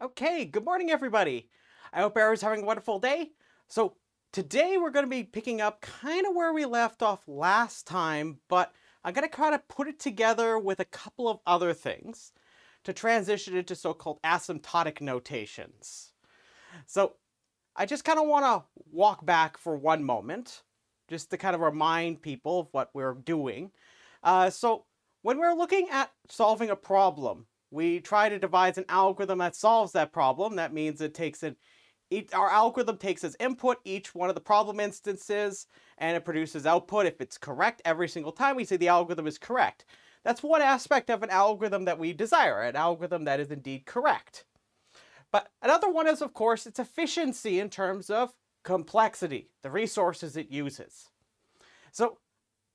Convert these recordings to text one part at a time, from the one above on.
Okay, good morning, everybody. I hope everyone's having a wonderful day. So, today we're going to be picking up kind of where we left off last time, but I'm going to kind of put it together with a couple of other things to transition into so-called asymptotic notations. So, I just kind of want to walk back for one moment, just to kind of remind people of what we're doing. So, when we're looking at solving a problem, we try to devise an algorithm that solves that problem. That means our algorithm takes as input each one of the problem instances, and it produces output. If it's correct every single time, we say the algorithm is correct. That's one aspect of an algorithm that we desire, an algorithm that is indeed correct. But another one is, of course, its efficiency in terms of complexity, the resources it uses. So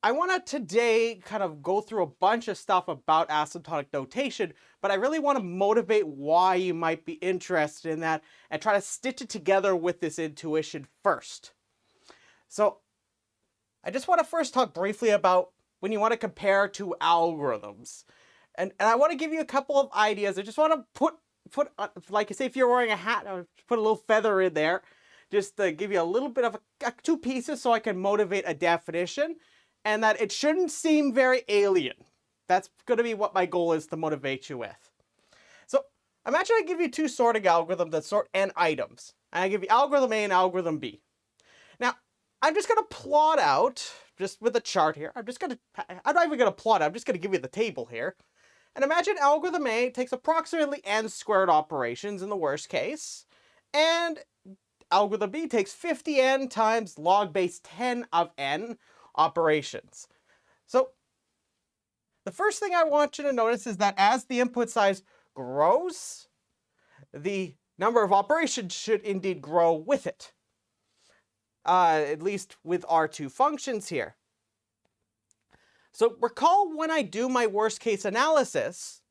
I want to today kind of go through a bunch of stuff about asymptotic notation, but I really want to motivate why you might be interested in that and try to stitch it together with this intuition first. So I just want to first talk briefly about when you want to compare two algorithms. And I want to give you a couple of ideas. I just want to put like I say, if you're wearing a hat, I'll put a little feather in there, just to give you a little bit of two pieces so I can motivate a definition. And that it shouldn't seem very alien. That's going to be what my goal is to motivate you with. So imagine I give you two sorting algorithms that sort n items. And I give you algorithm A and algorithm B. Now, I'm just going to plot out, just with a chart here. I'm not even going to plot it. I'm just going to give you the table here. And imagine algorithm A takes approximately n squared operations in the worst case. And algorithm B takes 50n times log base 10 of n operations. So the first thing I want you to notice is that as the input size grows, the number of operations should indeed grow with it. At least with our two functions here. So recall when I do my worst case analysis,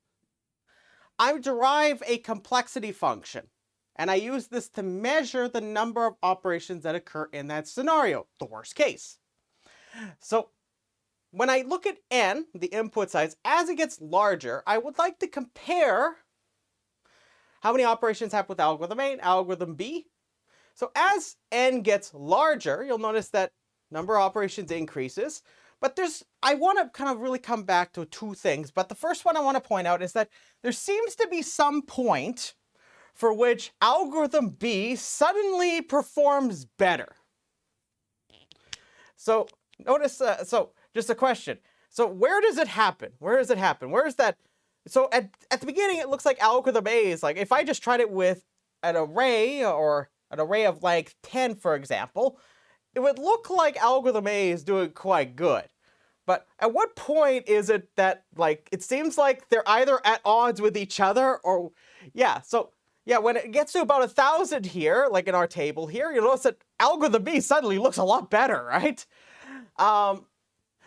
I derive a complexity function. And I use this to measure the number of operations that occur in that scenario, the worst case. So when I look at n, the input size, as it gets larger, I would like to compare how many operations happen with algorithm A and algorithm B. So as n gets larger, you'll notice that number of operations increases. But I want to kind of really come back to two things. But the first one I want to point out is that there seems to be some point for which algorithm B suddenly performs better. So notice, just a question. So where does it happen? Where does it happen? Where is that? So at the beginning, it looks like algorithm A is like, if I just tried it with an array or an array of length 10, for example, it would look like algorithm A is doing quite good. But at what point is it that, like, it seems like they're either at odds with each other or, when it gets to about 1,000 here, like in our table here, you'll notice that algorithm B suddenly looks a lot better, right?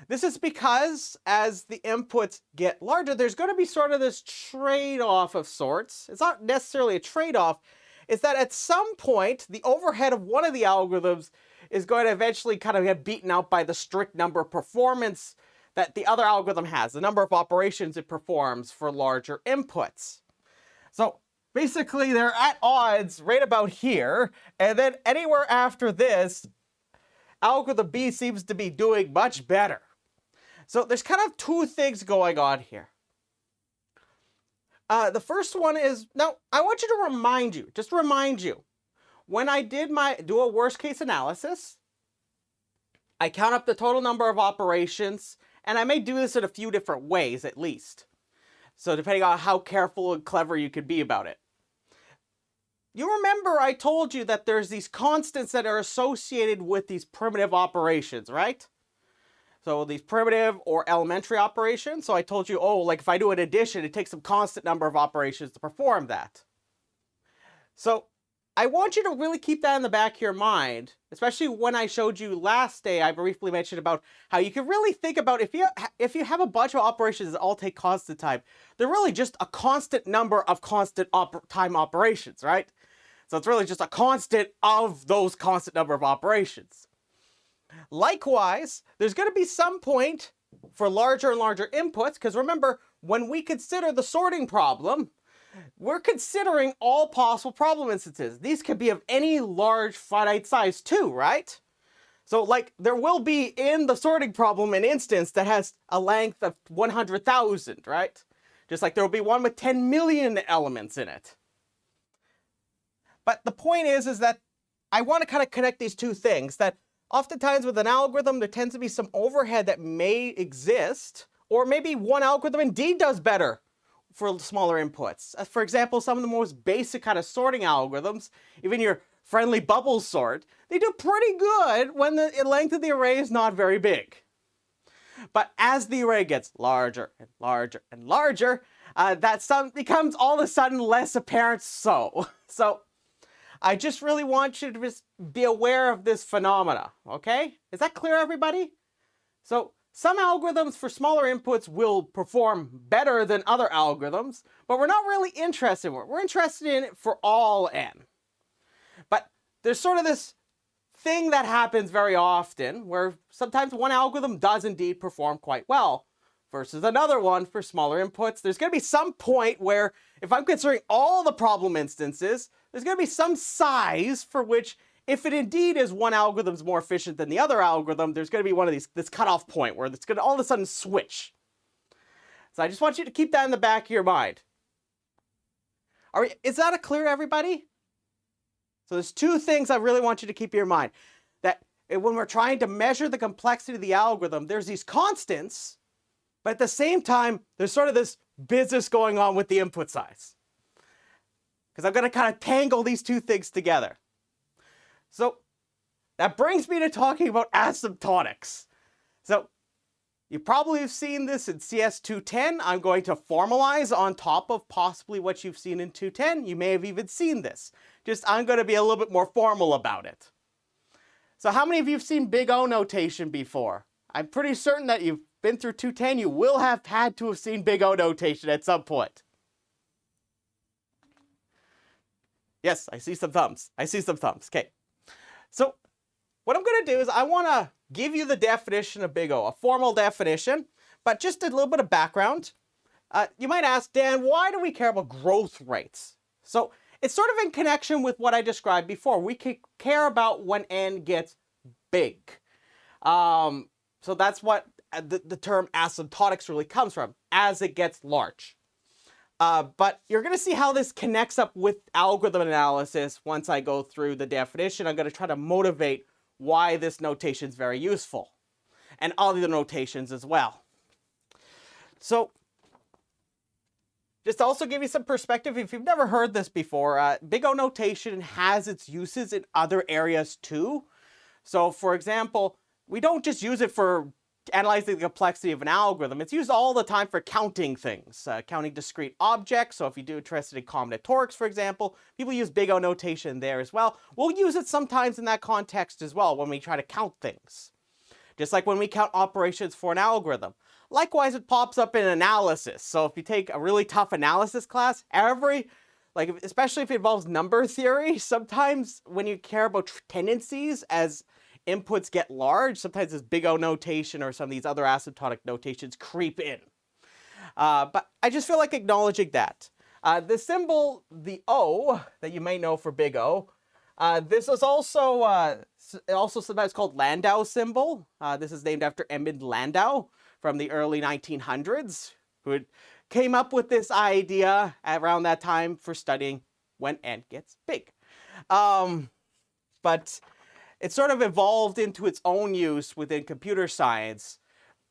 This is because as the inputs get larger, there's going to be sort of this trade-off of sorts. It's not necessarily a trade-off. It's that at some point, the overhead of one of the algorithms is going to eventually kind of get beaten out by the strict number of performance that the other algorithm has, the number of operations it performs for larger inputs. So basically, they're at odds right about here, and then anywhere after this, algorithm B seems to be doing much better. So there's kind of two things going on here. The first one is, now I want you to remind you, when I do a worst case analysis, I count up the total number of operations, and I may do this in a few different ways at least. So depending on how careful and clever you could be about it. You remember I told you that there's these constants that are associated with these primitive operations, right? So these primitive or elementary operations. So I told you, like if I do an addition, it takes some constant number of operations to perform that. So I want you to really keep that in the back of your mind, especially when I showed you last day, I briefly mentioned about how you can really think about if you have a bunch of operations that all take constant time, they're really just a constant number of constant time operations, right? So it's really just a constant of those constant number of operations. Likewise, there's going to be some point for larger and larger inputs, because remember, when we consider the sorting problem, we're considering all possible problem instances. These could be of any large finite size too, right? So like there will be in the sorting problem an instance that has a length of 100,000, right? Just like there will be one with 10 million elements in it. But the point is that I want to kind of connect these two things, that oftentimes with an algorithm there tends to be some overhead that may exist, or maybe one algorithm indeed does better for smaller inputs. For example, some of the most basic kind of sorting algorithms, even your friendly bubble sort, they do pretty good when the length of the array is not very big. But as the array gets larger and larger and larger, that sum becomes all of a sudden less apparent so. So I just really want you to just be aware of this phenomena, okay? Is that clear, everybody? So some algorithms for smaller inputs will perform better than other algorithms, but we're not really interested in it. We're interested in it for all n. But there's sort of this thing that happens very often where sometimes one algorithm does indeed perform quite well versus another one for smaller inputs. There's going to be some point where if I'm considering all the problem instances, there's going to be some size for which, if it indeed is one algorithm's more efficient than the other algorithm, there's going to be one of these, this cutoff point where it's going to all of a sudden switch. So I just want you to keep that in the back of your mind. Is that clear, everybody? So there's two things I really want you to keep in your mind. That when we're trying to measure the complexity of the algorithm, there's these constants, but at the same time, there's sort of this business going on with the input size. Because I'm going to kind of tangle these two things together. So that brings me to talking about asymptotics. So you probably have seen this in CS 210. I'm going to formalize on top of possibly what you've seen in 210. You may have even seen this. Just I'm going to be a little bit more formal about it. So how many of you have seen big O notation before? I'm pretty certain that you've been through 210. You will have had to have seen big O notation at some point. Yes, I see some thumbs. I see some thumbs. Okay. So what I'm going to do is I want to give you the definition of big O, a formal definition, but just a little bit of background. You might ask, Dan, why do we care about growth rates? So it's sort of in connection with what I described before. We care about when n gets big. So that's what the term asymptotics really comes from, as it gets large. But you're going to see how this connects up with algorithm analysis once I go through the definition. I'm going to try to motivate why this notation is very useful, and all the other notations as well. So just to also give you some perspective, if you've never heard this before, big O notation has its uses in other areas too. So for example, we don't just use it for analyzing the complexity of an algorithm. It's used all the time for counting things, counting discrete objects. So if you do interested in combinatorics, for example, people use big O notation there as well. We'll use it sometimes in that context as well when we try to count things. Just like when we count operations for an algorithm. Likewise, it pops up in analysis. So if you take a really tough analysis class, especially if it involves number theory, sometimes when you care about tendencies as inputs get large, sometimes this big O notation or some of these other asymptotic notations creep in. But I just feel like acknowledging that. The symbol, the O, that you may know for big O, this is also sometimes called Landau symbol. This is named after Edmund Landau from the early 1900s, who came up with this idea around that time for studying when n gets big. But it sort of evolved into its own use within computer science,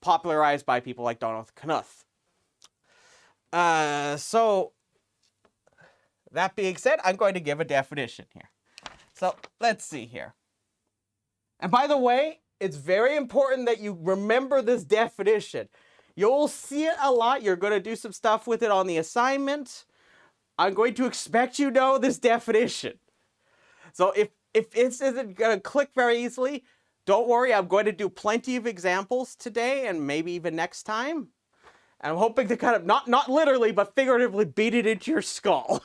popularized by people like Donald Knuth. So that being said, I'm going to give a definition here. So let's see here. And by the way, it's very important that you remember this definition. You'll see it a lot. You're going to do some stuff with it on the assignment. I'm going to expect you know this definition. So if it isn't going to click very easily, don't worry. I'm going to do plenty of examples today and maybe even next time. And I'm hoping to kind of, not literally, but figuratively beat it into your skull.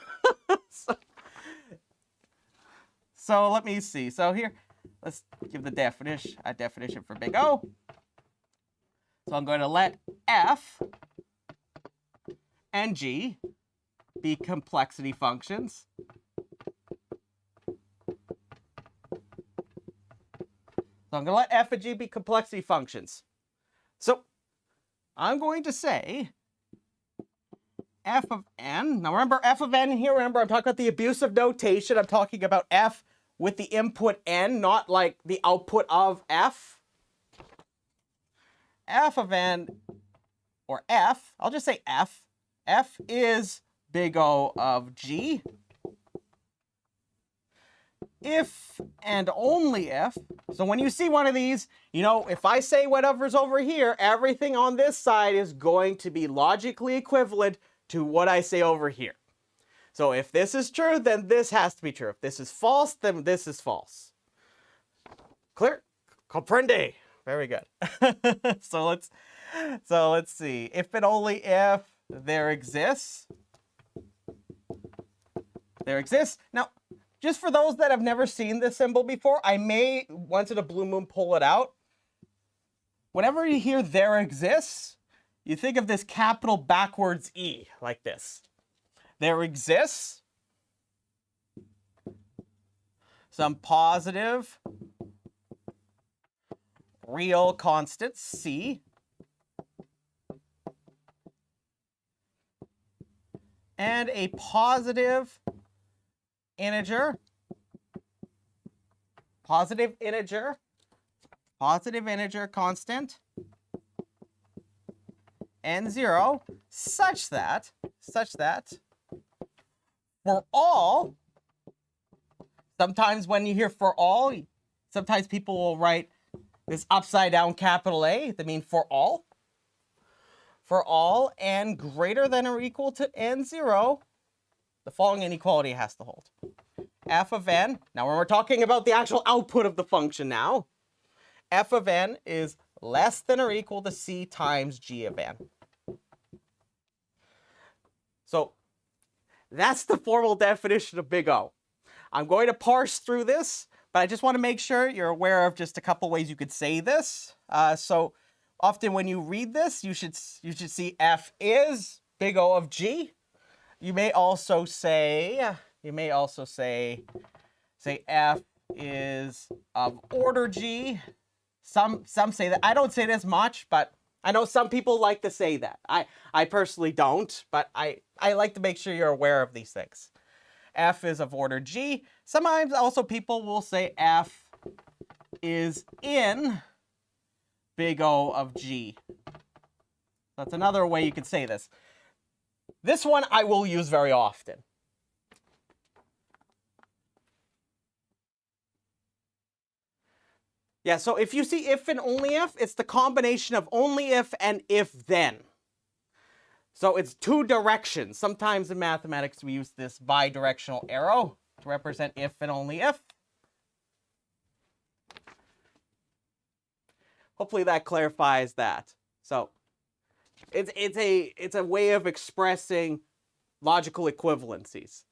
So let me see. So here, let's give the definition, a definition for big O. So I'm going to let F and G be complexity functions. So I'm going to let f and g be complexity functions. So I'm going to say f of n. Now remember f of n here, remember I'm talking about the abusive notation. I'm talking about f with the input n, not like the output of f. F of n, or f, I'll just say f. F is big O of g. If and only if, so when you see one of these, you know, if I say whatever's over here, everything on this side is going to be logically equivalent to what I say over here. So if this is true, then this has to be true. If this is false, then this is false. Clear? Comprende? Very good. So let's see. If and only if there exists. Now, just for those that have never seen this symbol before, I may, once in a blue moon, pull it out. Whenever you hear there exists, you think of this capital backwards E, like this. There exists some positive real constant, C, and a positive integer constant, n0, such that for all, sometimes when you hear for all, sometimes people will write this upside down capital A, that means for all n greater than or equal to n0, the following inequality has to hold. F of n, now when we're talking about the actual output of the function now, f of n is less than or equal to c times g of n. So that's the formal definition of big O. I'm going to parse through this, but I just want to make sure you're aware of just a couple ways you could say this. So often when you read this, you should see f is big O of g. You may also say f is of order g. Some say that. I don't say this much, but I know some people like to say that. I personally don't, but I like to make sure you're aware of these things. F is of order g. Sometimes also people will say f is in big O of g. That's another way you could say this. This one I will use very often. Yeah, so if you see if and only if, it's the combination of only if and if then. So it's two directions. Sometimes in mathematics we use this bidirectional arrow to represent if and only if. Hopefully that clarifies that. So it's a way of expressing logical equivalencies.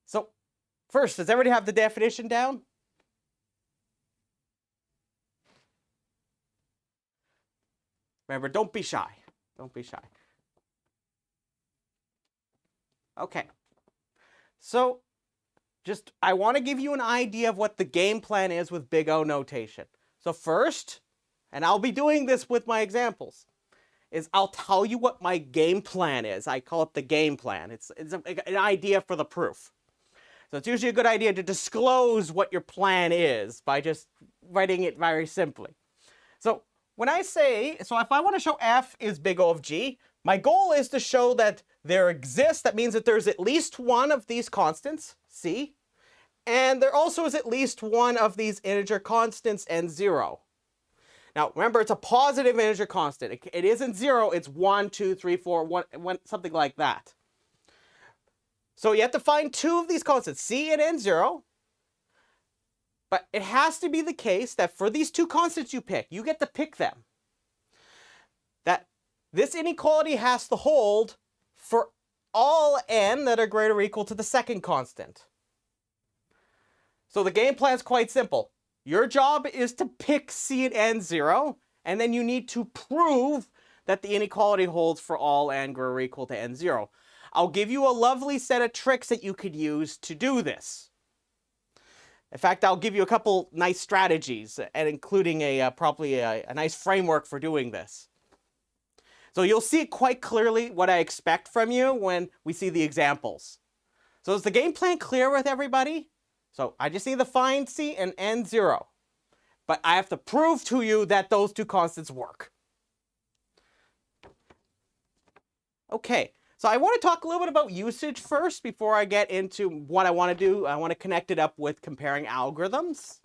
So first, does everybody have the definition down? Remember, don't be shy. Don't be shy. Okay. So I want to give you an idea of what the game plan is with big O notation. So first, and I'll be doing this with my examples, is I'll tell you what my game plan is. I call it the game plan. It's an idea for the proof. So it's usually a good idea to disclose what your plan is by just writing it very simply. So when I say, so if I want to show f is big O of g, my goal is to show that there exists, that means that there's at least one of these constants, c, and there also is at least one of these integer constants, n0. Now, remember, it's a positive integer constant. It isn't 0, it's 1, 2, 3, 4, 1, something like that. So you have to find two of these constants, c and n0. But it has to be the case that for these two constants you pick, you get to pick them. That this inequality has to hold for all n that are greater or equal to the second constant. So the game plan is quite simple. Your job is to pick c and n0, and then you need to prove that the inequality holds for all n greater or equal to n0. I'll give you a lovely set of tricks that you could use to do this. In fact, I'll give you a couple nice strategies, and including probably a nice framework for doing this. So you'll see quite clearly what I expect from you when we see the examples. So is the game plan clear with everybody? So I just need to find C and n0. But I have to prove to you that those two constants work. Okay, so I want to talk a little bit about usage first before I get into what I want to do. I want to connect it up with comparing algorithms.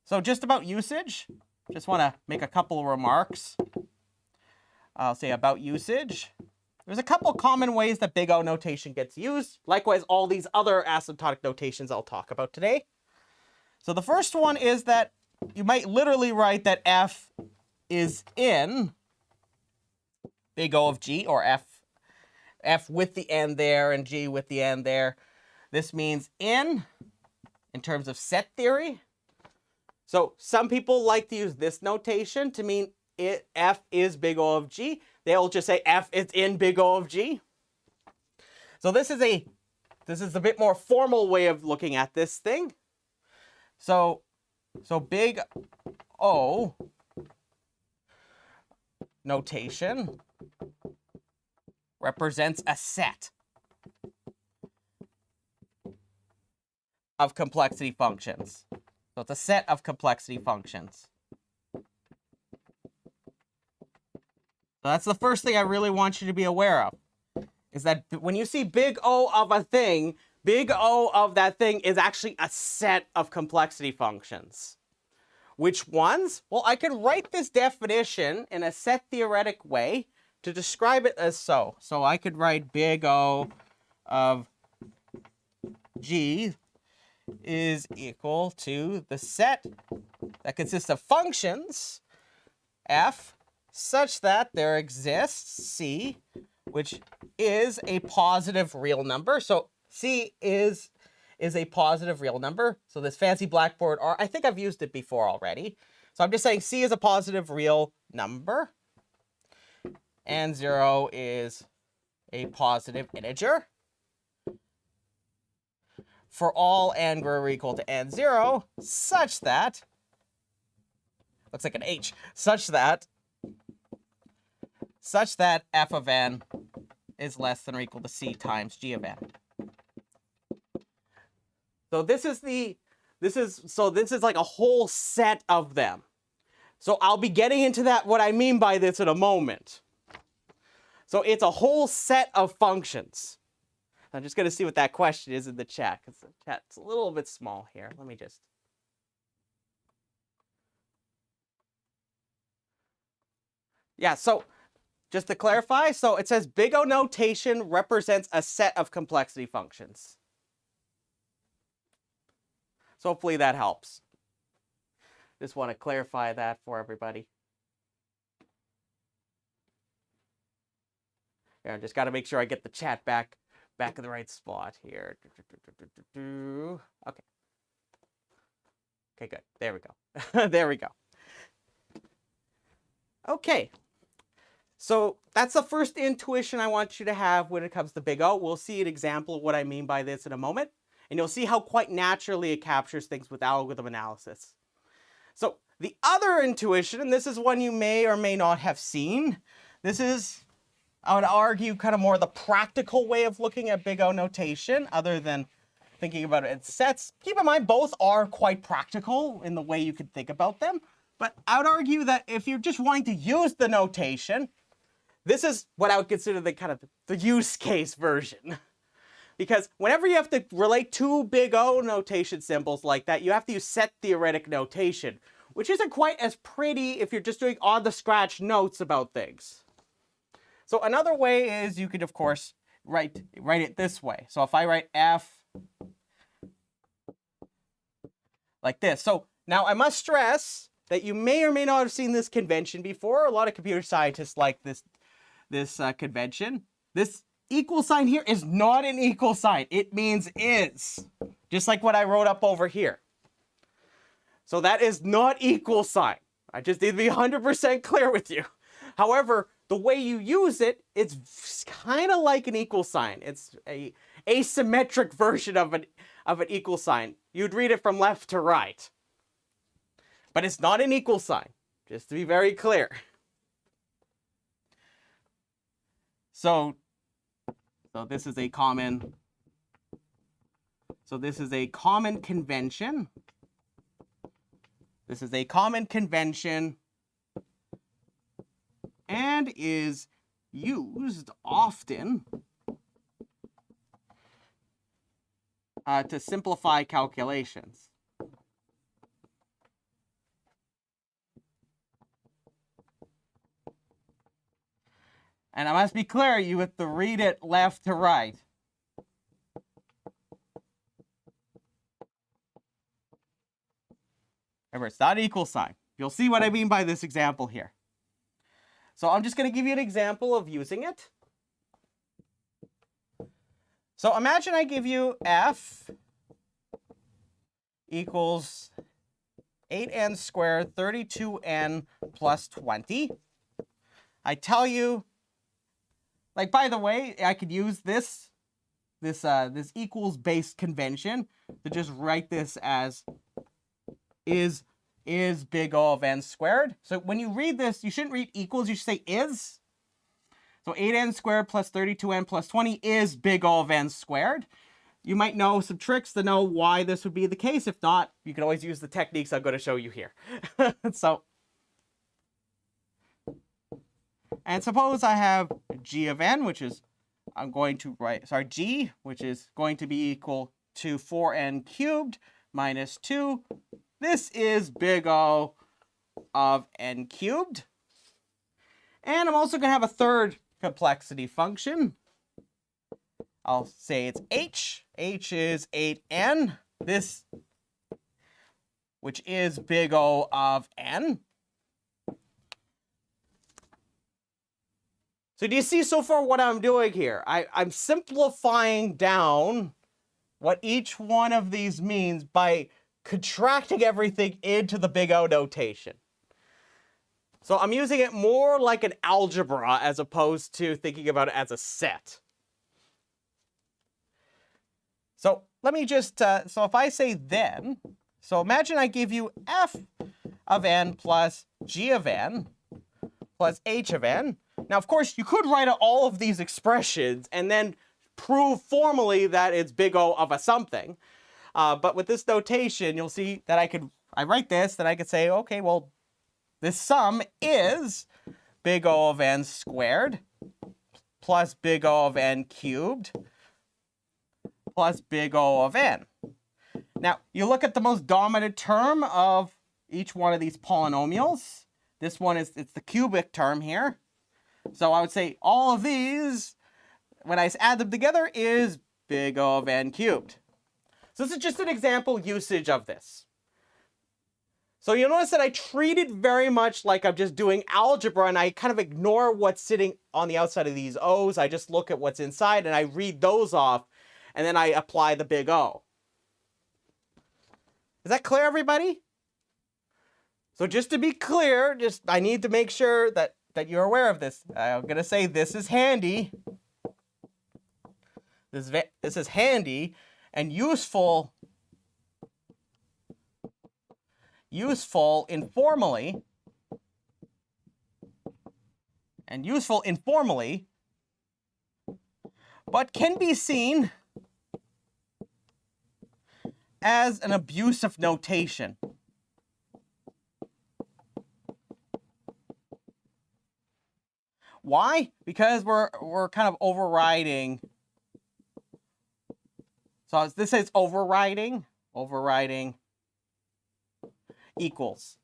So just about usage, just want to make a couple of remarks. I'll say about usage. There's a couple common ways that big O notation gets used. Likewise, all these other asymptotic notations I'll talk about today. So the first one is that you might literally write that F is in big O of G, or F with the n there and G with the n there. This means in terms of set theory. So some people like to use this notation to mean F is big O of G. They'll just say F is in big O of G. So this is a bit more formal way of looking at this thing. So big O notation represents a set of complexity functions. So it's a set of complexity functions. So that's the first thing I really want you to be aware of, is that when you see big O of a thing, big O of that thing is actually a set of complexity functions. Which ones? Well, I can write this definition in a set theoretic way to describe it as so. So I could write big O of G is equal to the set that consists of functions F such that there exists C, which is a positive real number. So C is a positive real number. So this fancy Blackboard R, I think I've used it before already. So I'm just saying C is a positive real number, and 0 is a positive integer. For all n greater or equal to n0, such that, looks like an H, such that f of n is less than or equal to C times G of n. So this is like a whole set of them. So I'll be getting into that, what I mean by this, in a moment. So it's a whole set of functions. I'm just going to see what that question is in the chat, because the chat's a little bit small here. Let me just. Yeah, so just to clarify, so it says big O notation represents a set of complexity functions. So hopefully that helps. Just want to clarify that for everybody. Yeah, I just got to make sure I get the chat back in the right spot here. Okay. Okay, good. There we go. There we go. Okay. So that's the first intuition I want you to have when it comes to big O. We'll see an example of what I mean by this in a moment. And you'll see how quite naturally it captures things with algorithm analysis. So the other intuition, and this is one you may or may not have seen, this is, I would argue, kind of more the practical way of looking at big O notation, other than thinking about it in sets. Keep in mind, both are quite practical in the way you could think about them. But I would argue that if you're just wanting to use the notation, this is what I would consider the kind of the use case version. Because whenever you have to relate two big O notation symbols like that, you have to use set theoretic notation, which isn't quite as pretty if you're just doing on-the-scratch notes about things. So another way is you could, of course, write it this way. So if I write F like this. So now I must stress that you may or may not have seen this convention before. A lot of computer scientists like this convention. This equal sign here is not an equal sign. It means is, just like what I wrote up over here. So that is not equal sign. I just need to be 100% clear with you. However, the way you use it, it's kind of like an equal sign. It's a asymmetric version of an equal sign. You'd read it from left to right. But it's not an equal sign, just to be very clear. So this is a common convention. This is a common convention and is used often to simplify calculations. And I must be clear, you have to read it left to right. Remember, it's not an equal sign. You'll see what I mean by this example here. So I'm just going to give you an example of using it. So imagine I give you f equals 8n squared 32n plus 20. I tell you, like, by the way, I could use this equals based convention to just write this as is big O of n squared. So when you read this, you shouldn't read equals, you should say is. So 8n squared plus 32n plus 20 is big O of n squared. You might know some tricks to know why this would be the case. If not, you can always use the techniques I'm going to show you here. And suppose I have g of n, which is, I'm going to write, sorry, g, which is going to be equal to 4n cubed minus 2. This is big O of n cubed. And I'm also going to have a third complexity function. I'll say it's h. H is 8n. This, which is big O of n. So do you see so far what I'm doing here? I'm simplifying down what each one of these means by contracting everything into the big O notation. So I'm using it more like an algebra as opposed to thinking about it as a set. So let me just, so if I say then, so imagine I give you f of n plus g of n plus h of n. Now, of course, you could write out all of these expressions and then prove formally that it's big O of a something. But with this notation, you'll see that I write this, then I could say, okay, well, this sum is big O of n squared plus big O of n cubed plus big O of n. Now, you look at the most dominant term of each one of these polynomials. This one is, it's the cubic term here. So I would say all of these, when I add them together, is big O of n cubed. So this is just an example usage of this. So you'll notice that I treat it very much like I'm just doing algebra, and I kind of ignore what's sitting on the outside of these O's. I just look at what's inside and I read those off, and then I apply the big O. Is that clear, everybody? So just to be clear, I need to make sure that you're aware of this. I'm going to say this is handy. This is handy and useful informally. And useful informally, but can be seen as an abuse of notation. Why? Because we're kind of overriding. So this is overriding equals.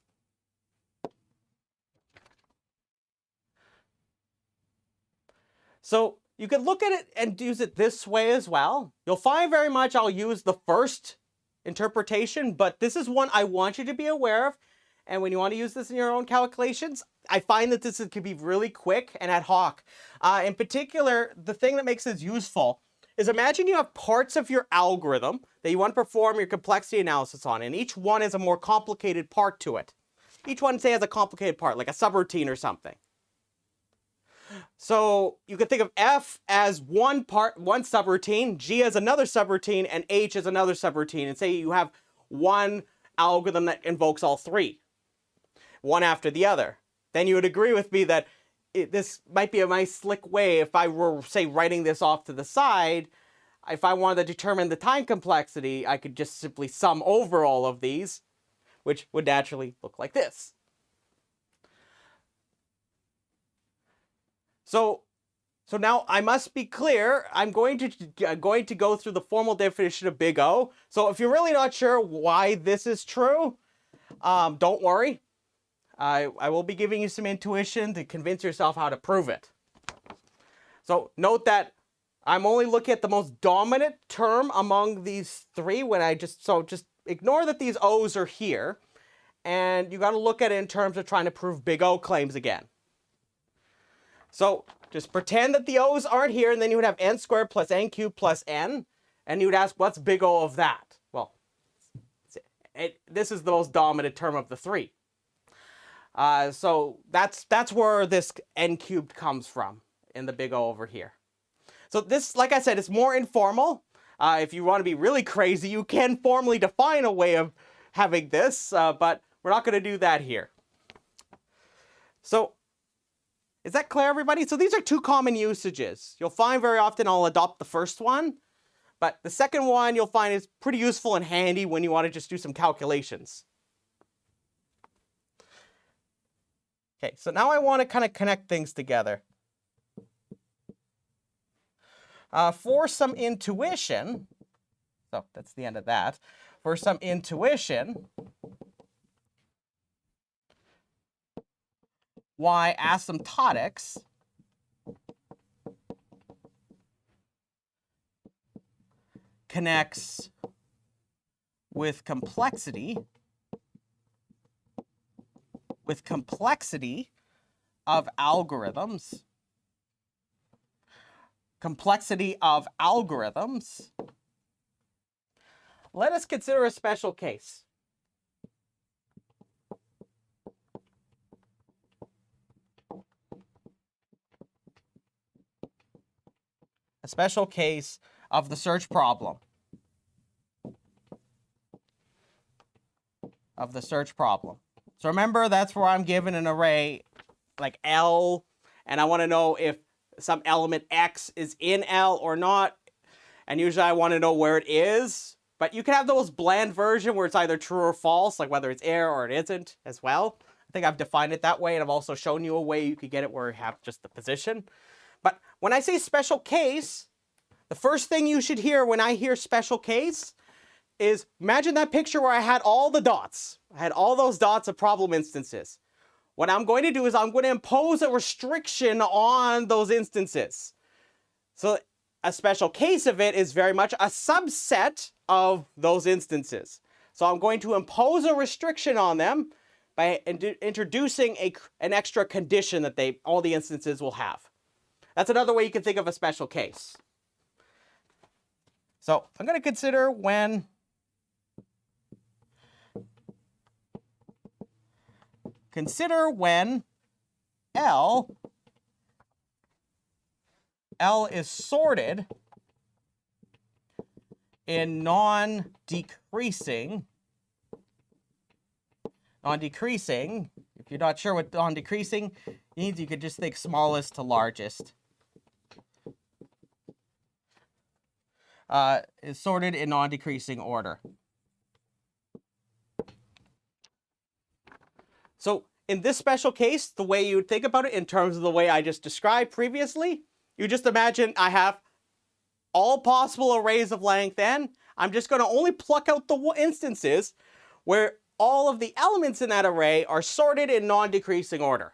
So you could look at it and use it this way as well. You'll find very much I'll use the first interpretation, but this is one I want you to be aware of. And when you want to use this in your own calculations, I find that this can be really quick and ad hoc. In particular, the thing that makes this useful is imagine you have parts of your algorithm that you want to perform your complexity analysis on, and each one has a more complicated part to it. Each one, say, has a complicated part, like a subroutine or something. So you can think of F as one subroutine, G as another subroutine, and H as another subroutine. And say you have one algorithm that invokes all three, one after the other. Then you would agree with me that this might be a nice slick way, if I were, say, writing this off to the side, if I wanted to determine the time complexity, I could just simply sum over all of these, which would naturally look like this. So now I must be clear. I'm going to go through the formal definition of big O. So if you're really not sure why this is true, don't worry. I will be giving you some intuition to convince yourself how to prove it. So note that I'm only looking at the most dominant term among these three when just ignore that these O's are here. And you got to look at it in terms of trying to prove big O claims again. So just pretend that the O's aren't here, and then you would have n squared plus n cubed plus n. And you would ask, what's big O of that? Well, this is the most dominant term of the three. So that's where this n cubed comes from in the big O over here. So this, like I said, it's more informal. If you want to be really crazy, you can formally define a way of having this, but we're not going to do that here. So is that clear, everybody? So these are two common usages. You'll find very often I'll adopt the first one, but the second one you'll find is pretty useful and handy when you want to just do some calculations. Okay, so now I want to kind of connect things together. For some intuition, so that's the end of that. For some intuition, why asymptotics connects with complexity of algorithms. Complexity of algorithms. Let us consider a special case. A special case of the search problem. So remember, that's where I'm given an array like L, and I want to know if some element X is in L or not. And usually I want to know where it is. But you can have those bland version where it's either true or false, like whether it's air or it isn't as well. I think I've defined it that way, and I've also shown you a way you could get it where you have just the position. But when I say special case, the first thing you should hear when I hear special case is, imagine that picture where I had all the dots. I had all those dots of problem instances. What I'm going to do is I'm going to impose a restriction on those instances. So a special case of it is very much a subset of those instances. So I'm going to impose a restriction on them by introducing an extra condition that all the instances will have. That's another way you can think of a special case. So I'm going to consider when L is sorted in non-decreasing. If you're not sure what non-decreasing means, you could just think smallest to largest. Is sorted in non-decreasing order. So in this special case, the way you would think about it in terms of the way I just described previously, you just imagine I have all possible arrays of length n. I'm just going to only pluck out the instances where all of the elements in that array are sorted in non-decreasing order.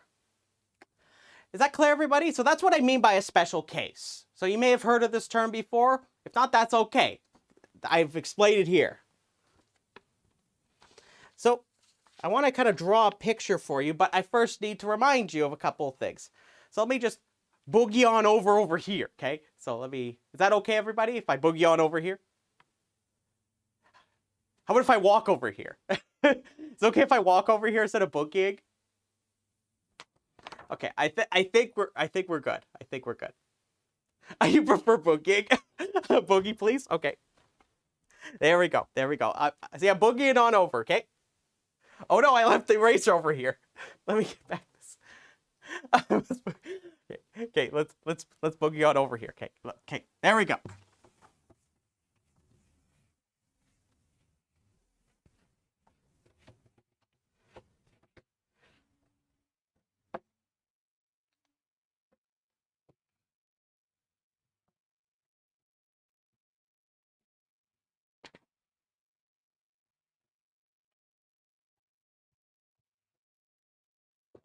Is that clear, everybody? So that's what I mean by a special case. So you may have heard of this term before. If not, that's okay. I've explained it here. So I want to kind of draw a picture for you, but I first need to remind you of a couple of things. So let me just boogie on over here, okay? So is that okay, everybody, if I boogie on over here? How about if I walk over here? Is it okay if I walk over here instead of boogieing? Okay, I think we're good. I think we're good. You prefer boogie? Boogie, please. Okay. There we go. There we go. See, I'm boogieing on over. Okay. Oh no, I left the eraser over here. Let me get back this. Okay, let's boogie on over here. Okay. Okay. There we go.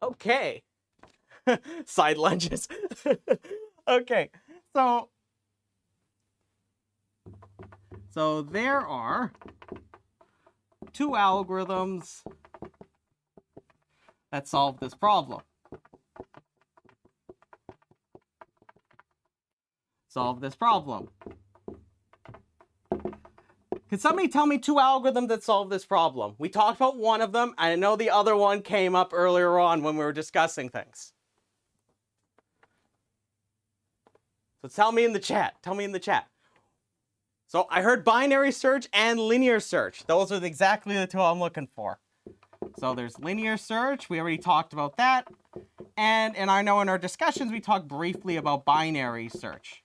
Okay. Side lunges. Okay. So there are two algorithms that solve this problem. Solve this problem. Can somebody tell me two algorithms that solve this problem? We talked about one of them. I know the other one came up earlier on when we were discussing things. So tell me in the chat. Tell me in the chat. So I heard binary search and linear search. Those are exactly the two I'm looking for. So there's linear search. We already talked about that. And I know in our discussions we talked briefly about binary search.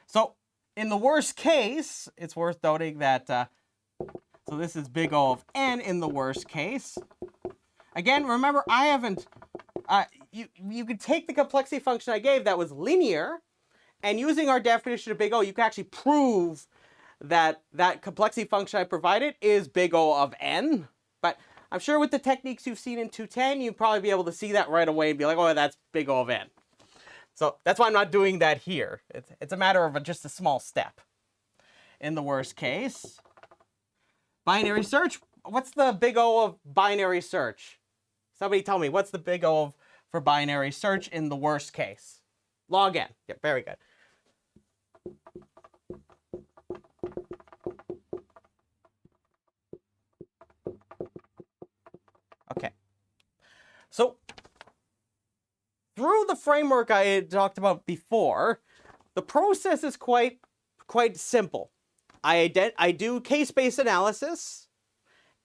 So in the worst case, it's worth noting that, so this is big O of n in the worst case. Again, remember, I haven't, you could take the complexity function I gave that was linear, and using our definition of big O, you can actually prove that that complexity function I provided is big O of n. But I'm sure with the techniques you've seen in 210, you'd probably be able to see that right away and be like, oh, that's big O of n. So that's why I'm not doing that here. It's a matter of just a small step. In the worst case, binary search. What's the big O of binary search? Somebody tell me, what's the big O for binary search in the worst case? Log n. Yeah, very good. Okay. So through the framework I had talked about before, the process is quite simple. I do case-based analysis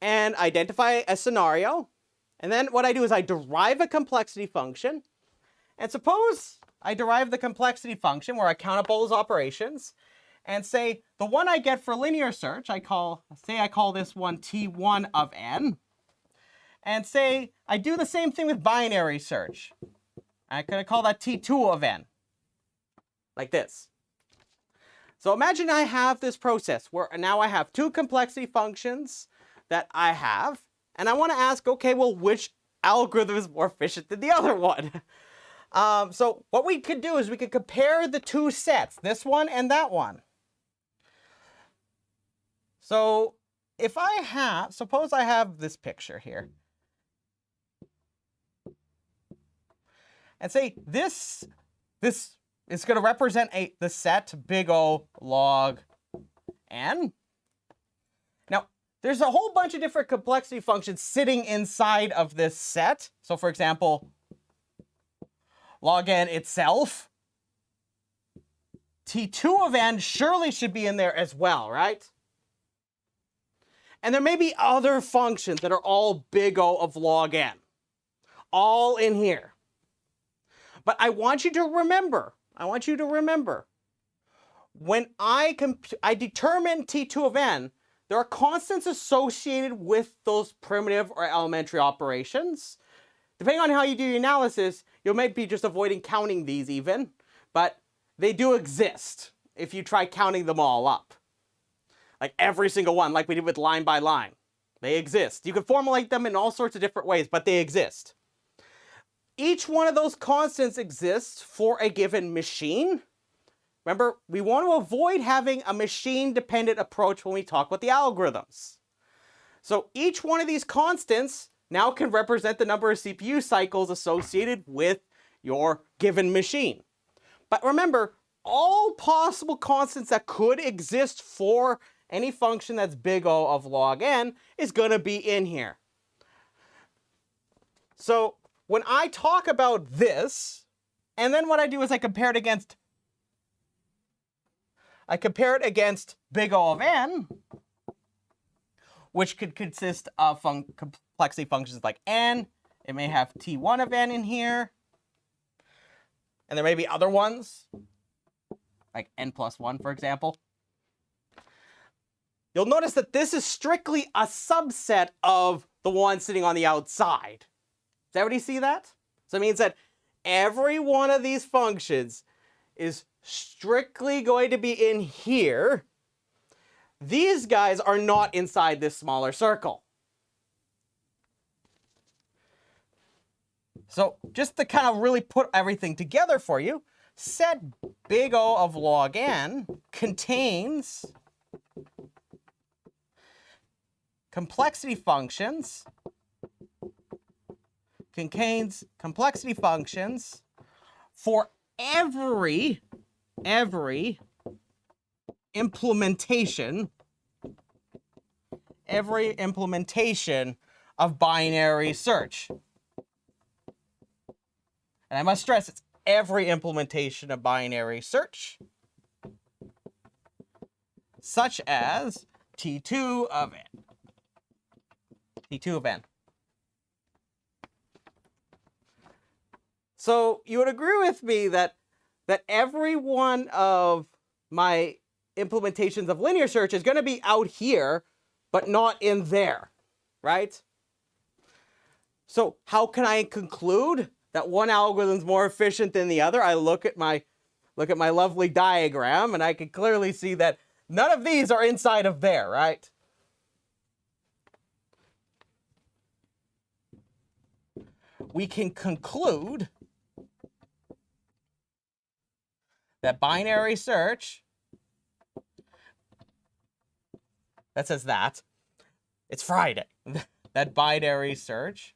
and identify a scenario. And then what I do is I derive a complexity function. And suppose I derive the complexity function where I count up all those operations and say the one I get for linear search, I call this one T1 of n. And say I do the same thing with binary search. I could call that T2 of n, like this. So imagine I have this process where now I have two complexity functions that I have, and I want to ask, okay, well, which algorithm is more efficient than the other one? So what we could do is we could compare the two sets, this one and that one. So if I have, suppose I have this picture here. And say this is going to represent the set big O log n. Now, there's a whole bunch of different complexity functions sitting inside of this set. So for example, log n itself, T2 of n surely should be in there as well, right? And there may be other functions that are all big O of log n, all in here. But I want you to remember, when I determine T2 of n, there are constants associated with those primitive or elementary operations. Depending on how you do your analysis, you might be just avoiding counting these even, but they do exist if you try counting them all up. Like every single one, like we did with line by line. They exist. You can formulate them in all sorts of different ways, but they exist. Each one of those constants exists for a given machine. Remember, we want to avoid having a machine-dependent approach when we talk about the algorithms. So each one of these constants now can represent the number of CPU cycles associated with your given machine. But remember, all possible constants that could exist for any function that's big O of log n is going to be in here. So when I talk about this, and then what I do is I compare it against big O of n, which could consist of complexity functions like n. It may have T1 of n in here. And there may be other ones, like n plus 1, for example. You'll notice that this is strictly a subset of the one sitting on the outside. Does everybody see that? So it means that every one of these functions is strictly going to be in here. These guys are not inside this smaller circle. So just to kind of really put everything together for you, set big O of log n contains complexity functions for every implementation of binary search. And I must stress, it's every implementation of binary search, such as T2 of n. T2 of n. So you would agree with me that every one of my implementations of linear search is going to be out here, but not in there, right? So how can I conclude that one algorithm is more efficient than the other? I look at my lovely diagram, and I can clearly see that none of these are inside of there, right? We can conclude that binary search, that says that, it's Friday, that binary search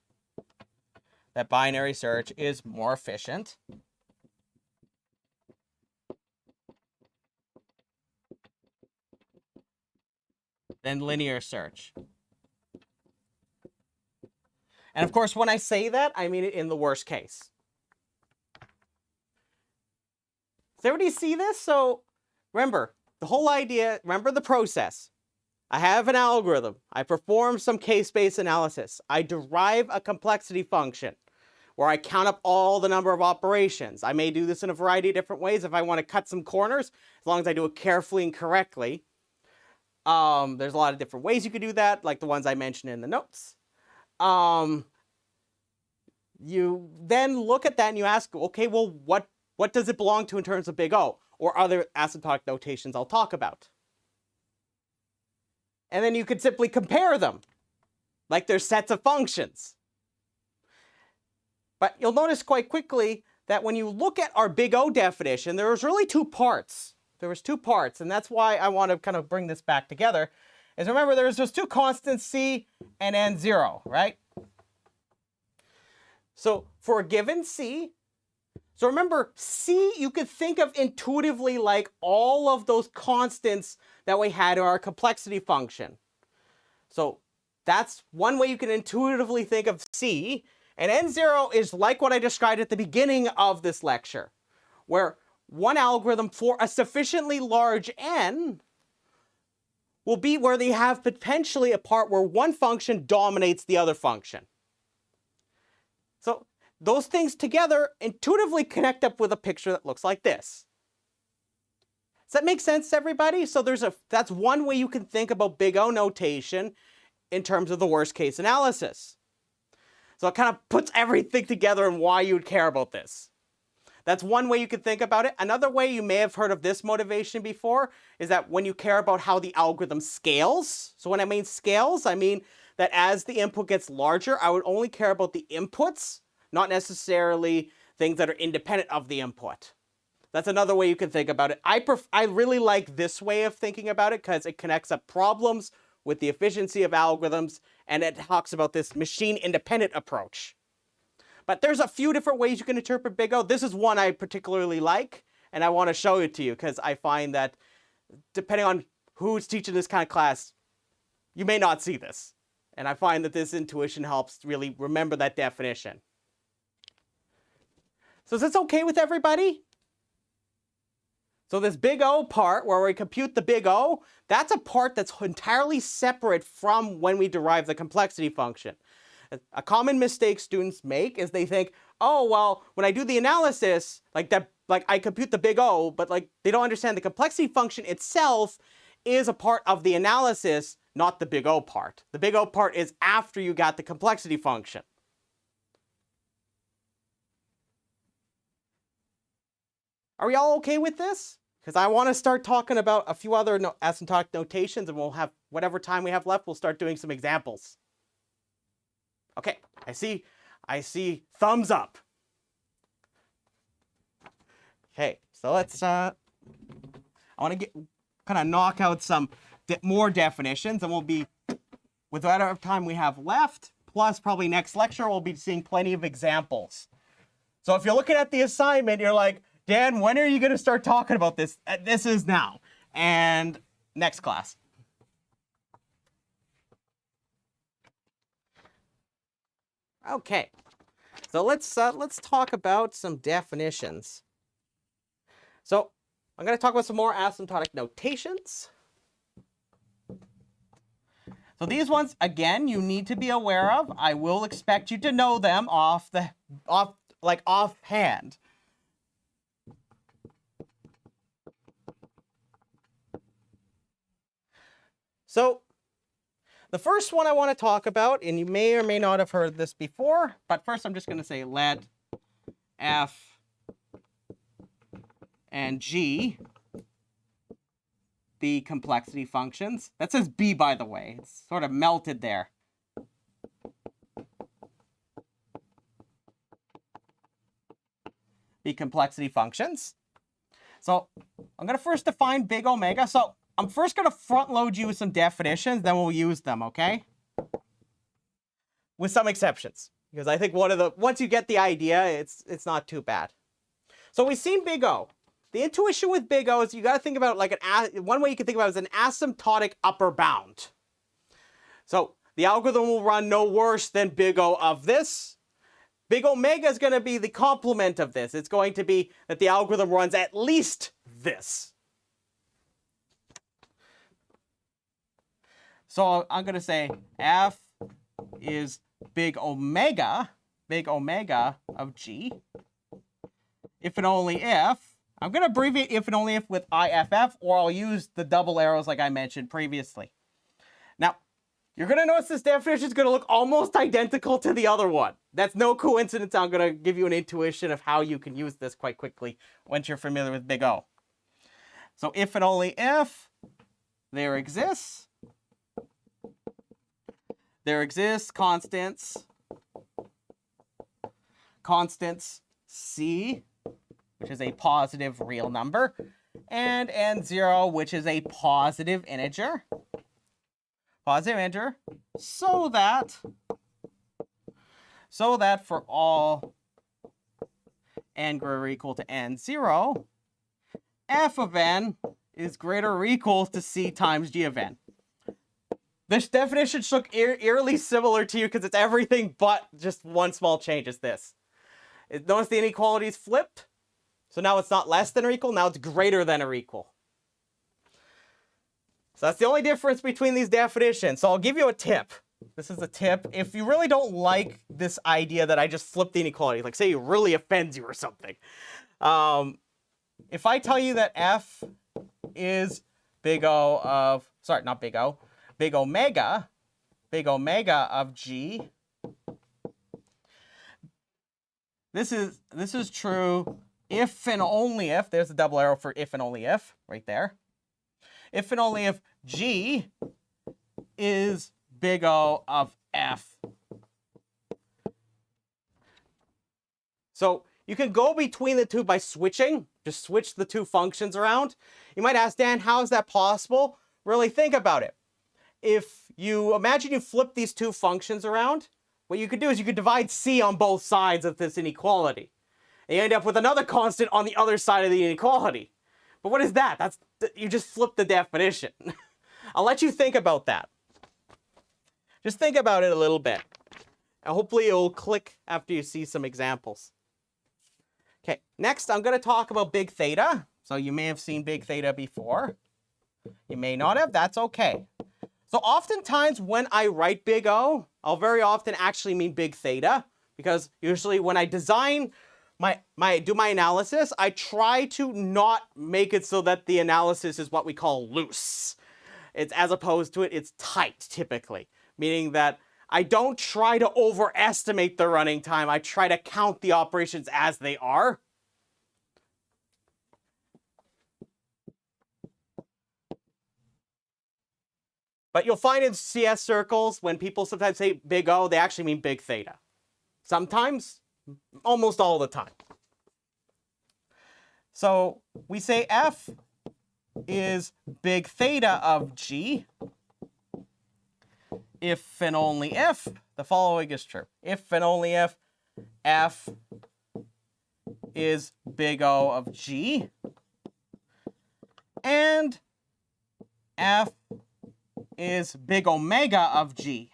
is more efficient than linear search. And of course, when I say that, I mean it in the worst case. Does everybody see this? So remember, the whole idea, remember the process. I have an algorithm. I perform some case-based analysis. I derive a complexity function where I count up all the number of operations. I may do this in a variety of different ways if I want to cut some corners, as long as I do it carefully and correctly. There's a lot of different ways you could do that, like the ones I mentioned in the notes. You then look at that and you ask, okay, well, what does it belong to in terms of big O, or other asymptotic notations I'll talk about? And then you could simply compare them, like they're sets of functions. But you'll notice quite quickly that when you look at our big O definition, there was really two parts. There was two parts, and that's why I want to kind of bring this back together. Is remember, there's those two constants, C and N0, right? So for a given C, so remember, C you could think of intuitively like all of those constants that we had in our complexity function. So that's one way you can intuitively think of C. And N0 is like what I described at the beginning of this lecture, where one algorithm for a sufficiently large n will be where they have potentially a part where one function dominates the other function. So those things together intuitively connect up with a picture that looks like this. Does that make sense to everybody? So that's one way you can think about big O notation in terms of the worst case analysis. So it kind of puts everything together and why you would care about this. That's one way you could think about it. Another way, you may have heard of this motivation before, is that when you care about how the algorithm scales. So when I mean scales, I mean that as the input gets larger, I would only care about the inputs, not necessarily things that are independent of the input. That's another way you can think about it. I really like this way of thinking about it because it connects up problems with the efficiency of algorithms, and it talks about this machine-independent approach. But there's a few different ways you can interpret big O. This is one I particularly like, and I want to show it to you because I find that depending on who's teaching this kind of class, you may not see this. And I find that this intuition helps really remember that definition. So is this okay with everybody? So this big O part, where we compute the big O, that's a part that's entirely separate from when we derive the complexity function. A common mistake students make is they think, oh, well, when I do the analysis, like I compute the big O, but like they don't understand the complexity function itself is a part of the analysis, not the big O part. The big O part is after you got the complexity function. Are we all okay with this? Because I want to start talking about a few other asymptotic notations, and we'll have whatever time we have left, we'll start doing some examples. Okay, I see thumbs up. Okay, so let's I want to kind of knock out some more definitions, and we'll be, with whatever time we have left, plus probably next lecture, we'll be seeing plenty of examples. So if you're looking at the assignment, you're like, Dan, when are you going to start talking about this? This is now. And next class. Okay. So let's talk about some definitions. So I'm going to talk about some more asymptotic notations. So these ones, again, you need to be aware of. I will expect you to know them offhand. So the first one I want to talk about, and you may or may not have heard this before, but first I'm just going to say let F and G be complexity functions. That says B, by the way. It's sort of melted there. Be complexity functions. So I'm going to first define big omega. So I'm first going to front load you with some definitions, then we'll use them, okay? With some exceptions, because I think once you get the idea, it's not too bad. So we've seen big O. The intuition with big O is you got to think about like one way you can think about it is an asymptotic upper bound. So the algorithm will run no worse than big O of this. Big omega is going to be the complement of this. It's going to be that the algorithm runs at least this. So I'm going to say F is big omega of G, if and only if, I'm going to abbreviate if and only if with IFF, or I'll use the double arrows like I mentioned previously. Now, you're going to notice this definition is going to look almost identical to the other one. That's no coincidence. I'm going to give you an intuition of how you can use this quite quickly once you're familiar with big O. So if and only if there exists constants C, which is a positive real number, and N0, which is a positive integer, so that for all n greater or equal to N0, f of n is greater or equal to C times G of n. This definition should look eerily similar to you because it's everything but just one small change is this. Notice the inequality is flipped. So now it's not less than or equal, now it's greater than or equal. So that's the only difference between these definitions. So I'll give you a tip. This is a tip. If you really don't like this idea that I just flipped the inequality, like say it really offends you or something. If I tell you that F is big O of, sorry, not big O, big omega of G. This is true if and only if, there's a double arrow for if and only if, right there. If and only if G is big O of F. So you can go between the two by switching, just switch the two functions around. You might ask, Dan, how is that possible? Really think about it. If you imagine you flip these two functions around, what you could do is you could divide C on both sides of this inequality. And you end up with another constant on the other side of the inequality. But what is that? You just flipped the definition. I'll let you think about that. Just think about it a little bit. And hopefully it'll click after you see some examples. Okay, next I'm going to talk about big theta. So you may have seen big theta before. You may not have, that's okay. So oftentimes when I write big O, I'll very often actually mean big theta, because usually when I design do my analysis, I try to not make it so that the analysis is what we call loose. It's as opposed to it's tight typically, meaning that I don't try to overestimate the running time. I try to count the operations as they are. But you'll find in CS circles, when people sometimes say big O, they actually mean big theta. Sometimes, almost all the time. So we say F is big theta of G if and only if the following is true. If and only if F is big O of G and F is big omega of G.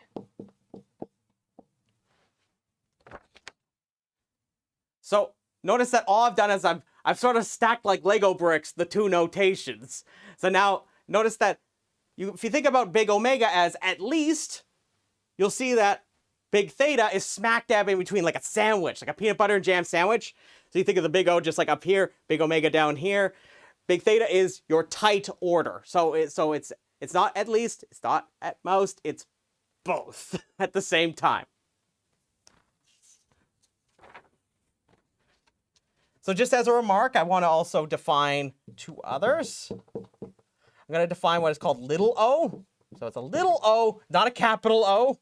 So notice that all I've done is I've sort of stacked like Lego bricks the two notations. So now notice that if you think about big omega as at least, you'll see that big theta is smack dab in between, like a sandwich, like a peanut butter and jam sandwich. So you think of the big O just like up here, big omega down here. Big theta is your tight order. So it's not at least, it's not at most, it's both at the same time. So just as a remark, I want to also define two others. I'm going to define what is called little o. So it's a little o, not a capital O,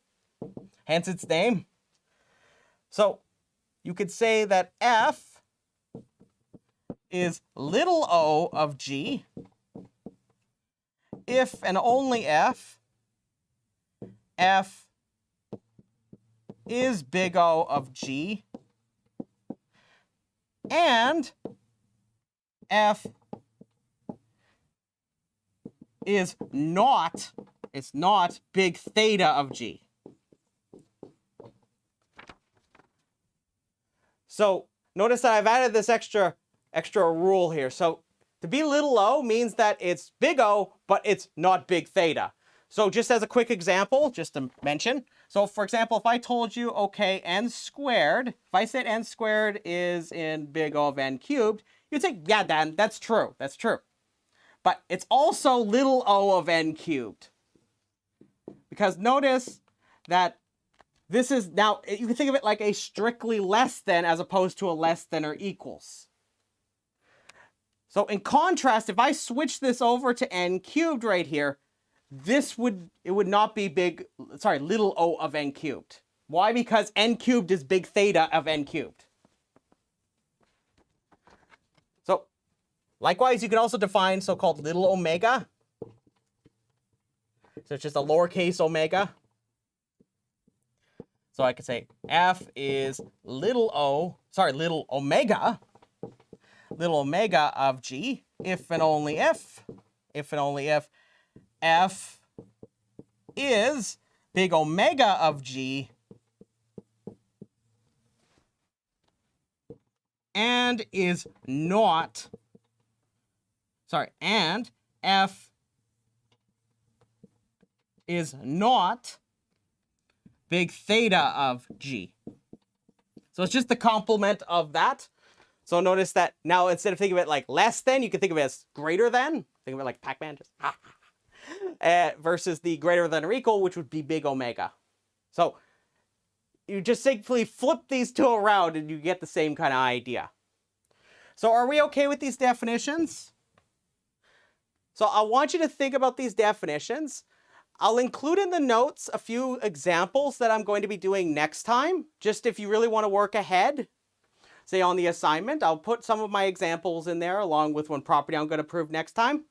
hence its name. So you could say that F is little o of G if and only if F is big O of G and F is not, it's not big theta of G. So notice that I've added this extra rule here. So to be little o means that it's big O, but it's not big theta. So just as a quick example, just to mention, so for example, if I told you, okay, n squared, if I said n squared is in big O of n cubed, you'd say, yeah, Dan, that's true, that's true. But it's also little o of n cubed. Because notice that this is now, you can think of it like a strictly less than as opposed to a less than or equals. So in contrast, if I switch this over to n cubed right here, it would not be little o of n cubed. Why? Because n cubed is big theta of n cubed. So likewise, you can also define so-called little omega. So it's just a lowercase omega. So I could say F is little omega of G if and only if F is big omega of G and is not, and F is not big theta of G. So it's just the complement of that. So notice that now instead of thinking of it like less than, you can think of it as greater than. Think of it like Pac-Man, just versus the greater than or equal, which would be big omega. So you just simply flip these two around and you get the same kind of idea. So are we okay with these definitions? So I want you to think about these definitions. I'll include in the notes a few examples that I'm going to be doing next time, just if you really want to work ahead. Say on the assignment, I'll put some of my examples in there along with one property I'm going to prove next time.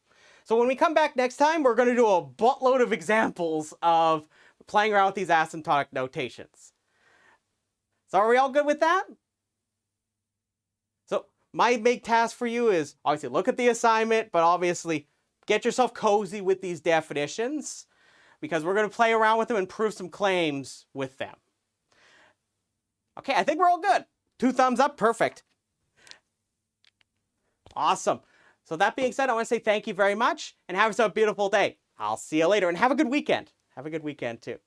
So when we come back next time, we're going to do a buttload of examples of playing around with these asymptotic notations. So are we all good with that? So my big task for you is obviously look at the assignment, but obviously get yourself cozy with these definitions because we're going to play around with them and prove some claims with them. Okay, I think we're all good. 2 thumbs up, perfect. Awesome. So that being said, I want to say thank you very much and have yourself a beautiful day. I'll see you later and have a good weekend. Have a good weekend too.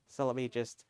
So let me just